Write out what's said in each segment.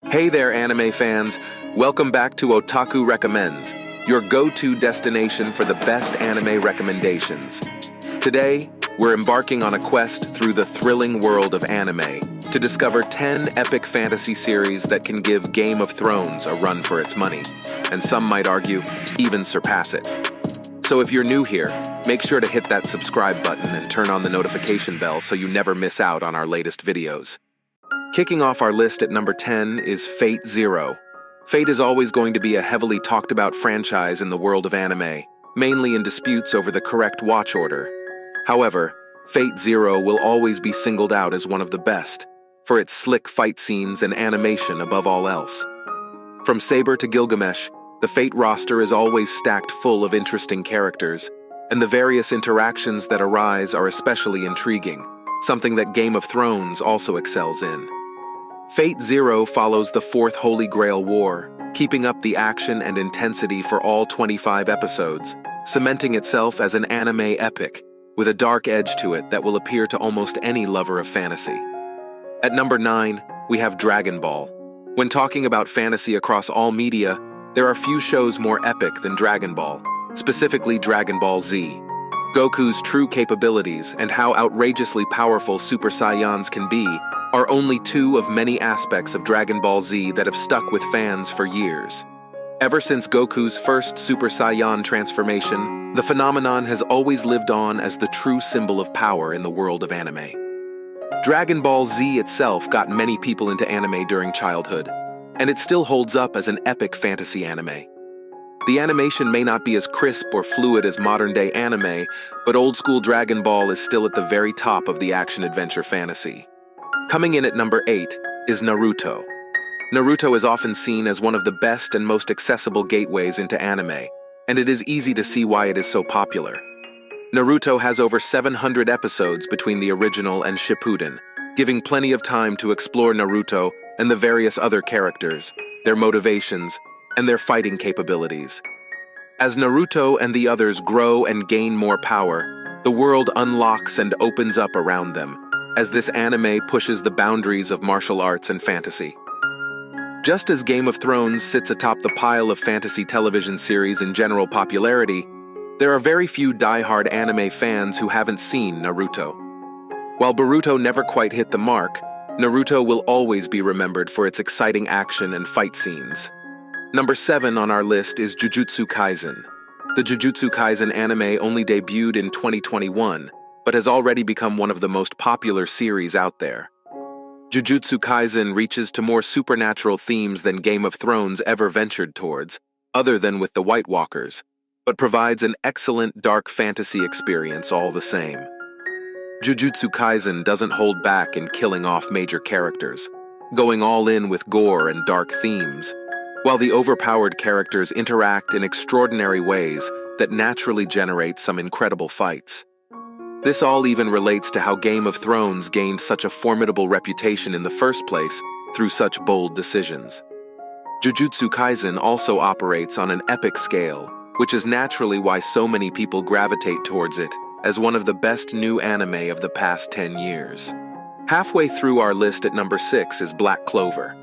Hey there, anime fans. Welcome back to Otaku Recommends, your go-to destination for the best anime recommendations. Today, we're embarking on a quest through the thrilling world of anime to discover 10 epic fantasy series that can give Game of Thrones a run for its money, and some might argue, even surpass it. So if you're new here, make sure to hit that subscribe button and turn on the notification bell so you never miss out on our latest videos. Kicking off our list at number 10 is Fate Zero. Fate is always going to be a heavily talked about franchise in the world of anime, mainly in disputes over the correct watch order. However, Fate Zero will always be singled out as one of the best, for its slick fight scenes and animation above all else. From Saber to Gilgamesh, the Fate roster is always stacked full of interesting characters, and the various interactions that arise are especially intriguing, something that Game of Thrones also excels in. Fate Zero follows the Fourth Holy Grail War, keeping up the action and intensity for all 25 episodes, cementing itself as an anime epic, with a dark edge to it that will appeal to almost any lover of fantasy. At number 9, we have Dragon Ball. When talking about fantasy across all media, there are few shows more epic than Dragon Ball, specifically Dragon Ball Z. Goku's true capabilities and how outrageously powerful Super Saiyans can be are only two of many aspects of Dragon Ball Z that have stuck with fans for years. Ever since Goku's first Super Saiyan transformation, the phenomenon has always lived on as the true symbol of power in the world of anime. Dragon Ball Z itself got many people into anime during childhood, and it still holds up as an epic fantasy anime. The animation may not be as crisp or fluid as modern-day anime, but old-school Dragon Ball is still at the very top of the action-adventure fantasy. Coming in at number 8 is Naruto. Naruto is often seen as one of the best and most accessible gateways into anime, and it is easy to see why it is so popular. Naruto has over 700 episodes between the original and Shippuden, giving plenty of time to explore Naruto and the various other characters, their motivations, and their fighting capabilities. As Naruto and the others grow and gain more power, the world unlocks and opens up around them, as this anime pushes the boundaries of martial arts and fantasy. Just as Game of Thrones sits atop the pile of fantasy television series in general popularity, there are very few die-hard anime fans who haven't seen Naruto. While Boruto never quite hit the mark, Naruto will always be remembered for its exciting action and fight scenes. Number 7 on our list is Jujutsu Kaisen. The Jujutsu Kaisen anime only debuted in 2021, but has already become one of the most popular series out there. Jujutsu Kaisen reaches to more supernatural themes than Game of Thrones ever ventured towards, other than with the White Walkers, but provides an excellent dark fantasy experience all the same. Jujutsu Kaisen doesn't hold back in killing off major characters, going all in with gore and dark themes, while the overpowered characters interact in extraordinary ways that naturally generate some incredible fights. This all even relates to how Game of Thrones gained such a formidable reputation in the first place through such bold decisions. Jujutsu Kaisen also operates on an epic scale, which is naturally why so many people gravitate towards it as one of the best new anime of the past 10 years. Halfway through our list at number 6 is Black Clover.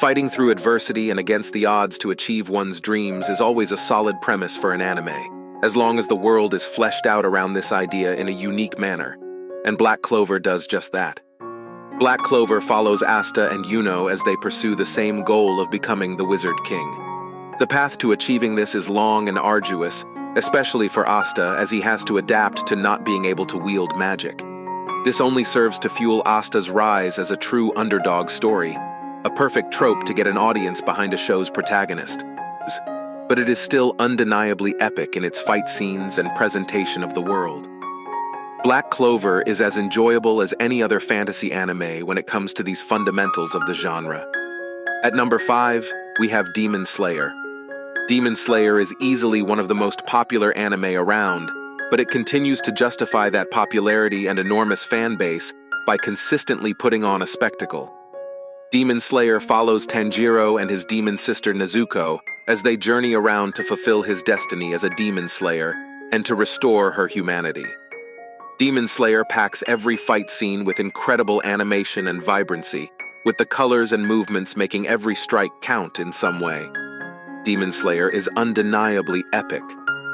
Fighting through adversity and against the odds to achieve one's dreams is always a solid premise for an anime, as long as the world is fleshed out around this idea in a unique manner, and Black Clover does just that. Black Clover follows Asta and Yuno as they pursue the same goal of becoming the Wizard King. The path to achieving this is long and arduous, especially for Asta as he has to adapt to not being able to wield magic. This only serves to fuel Asta's rise as a true underdog story, a perfect trope to get an audience behind a show's protagonist. But it is still undeniably epic in its fight scenes and presentation of the world. Black Clover is as enjoyable as any other fantasy anime when it comes to these fundamentals of the genre. At number 5, we have Demon Slayer. Demon Slayer is easily one of the most popular anime around, but it continues to justify that popularity and enormous fan base by consistently putting on a spectacle. Demon Slayer follows Tanjiro and his demon sister Nezuko as they journey around to fulfill his destiny as a demon slayer and to restore her humanity. Demon Slayer packs every fight scene with incredible animation and vibrancy, with the colors and movements making every strike count in some way. Demon Slayer is undeniably epic,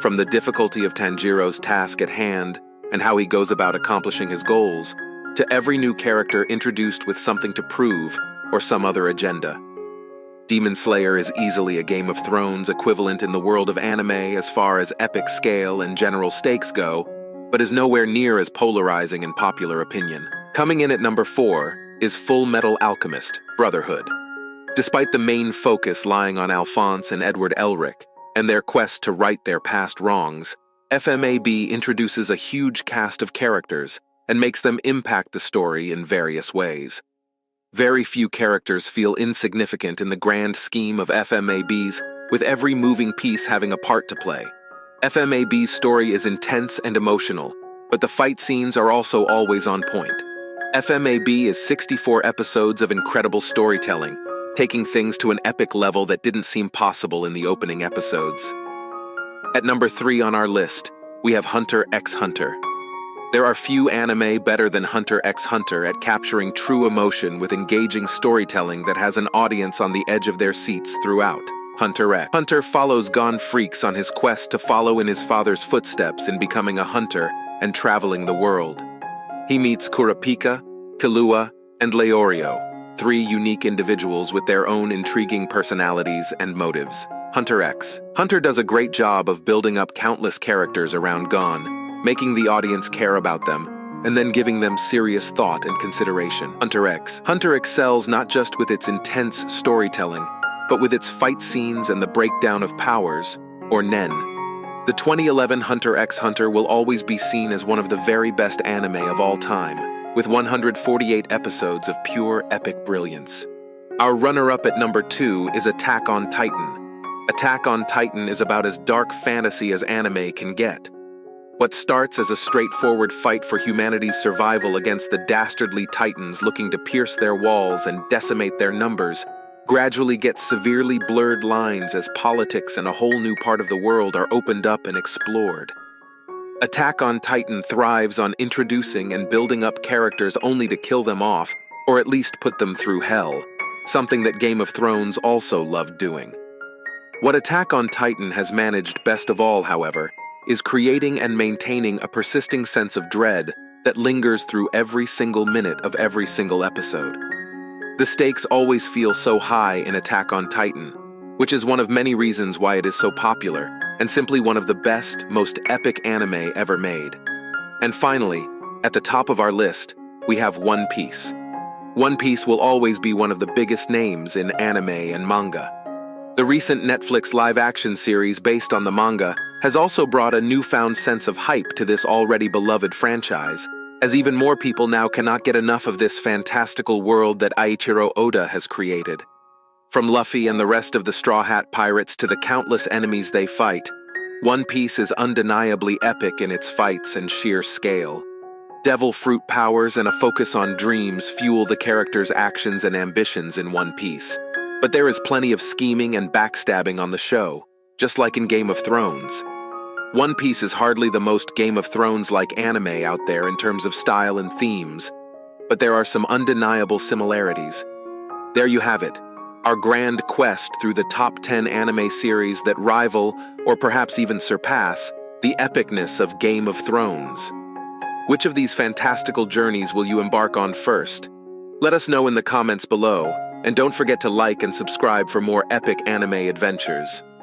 from the difficulty of Tanjiro's task at hand and how he goes about accomplishing his goals, to every new character introduced with something to prove or some other agenda. Demon Slayer is easily a Game of Thrones equivalent in the world of anime as far as epic scale and general stakes go, but is nowhere near as polarizing in popular opinion. Coming in at number 4 is Full Metal Alchemist Brotherhood. Despite the main focus lying on Alphonse and Edward Elric and their quest to right their past wrongs, FMAB introduces a huge cast of characters and makes them impact the story in various ways. Very few characters feel insignificant in the grand scheme of FMABs, with every moving piece having a part to play. FMAB's story is intense and emotional, but the fight scenes are also always on point. FMAB is 64 episodes of incredible storytelling, taking things to an epic level that didn't seem possible in the opening episodes. At number 3 on our list, we have Hunter x Hunter. There are few anime better than Hunter x Hunter at capturing true emotion with engaging storytelling that has an audience on the edge of their seats throughout. Hunter x Hunter follows Gon Freaks on his quest to follow in his father's footsteps in becoming a hunter and traveling the world. He meets Kurapika, Killua, and Leorio, 3 unique individuals with their own intriguing personalities and motives. Hunter x Hunter does a great job of building up countless characters around Gon, making the audience care about them, and then giving them serious thought and consideration. Hunter x Hunter excels not just with its intense storytelling, but with its fight scenes and the breakdown of powers, or Nen. The 2011 Hunter x Hunter will always be seen as one of the very best anime of all time, with 148 episodes of pure epic brilliance. Our runner-up at number 2 is Attack on Titan. Attack on Titan is about as dark fantasy as anime can get. What starts as a straightforward fight for humanity's survival against the dastardly titans looking to pierce their walls and decimate their numbers gradually gets severely blurred lines as politics and a whole new part of the world are opened up and explored. Attack on Titan thrives on introducing and building up characters only to kill them off, or at least put them through hell, something that Game of Thrones also loved doing. What Attack on Titan has managed best of all, however, is creating and maintaining a persisting sense of dread that lingers through every single minute of every single episode. The stakes always feel so high in Attack on Titan, which is one of many reasons why it is so popular, and simply one of the best, most epic anime ever made. And finally, at the top of our list, we have One Piece. One Piece will always be one of the biggest names in anime and manga. The recent Netflix live-action series based on the manga has also brought a newfound sense of hype to this already beloved franchise, as even more people now cannot get enough of this fantastical world that Eiichiro Oda has created. From Luffy and the rest of the Straw Hat Pirates to the countless enemies they fight, One Piece is undeniably epic in its fights and sheer scale. Devil fruit powers and a focus on dreams fuel the characters' actions and ambitions in One Piece. But there is plenty of scheming and backstabbing on the show, just like in Game of Thrones. One Piece is hardly the most Game of Thrones-like anime out there in terms of style and themes, but there are some undeniable similarities. There you have it, our grand quest through the top 10 anime series that rival, or perhaps even surpass, the epicness of Game of Thrones. Which of these fantastical journeys will you embark on first? Let us know in the comments below, and don't forget to like and subscribe for more epic anime adventures.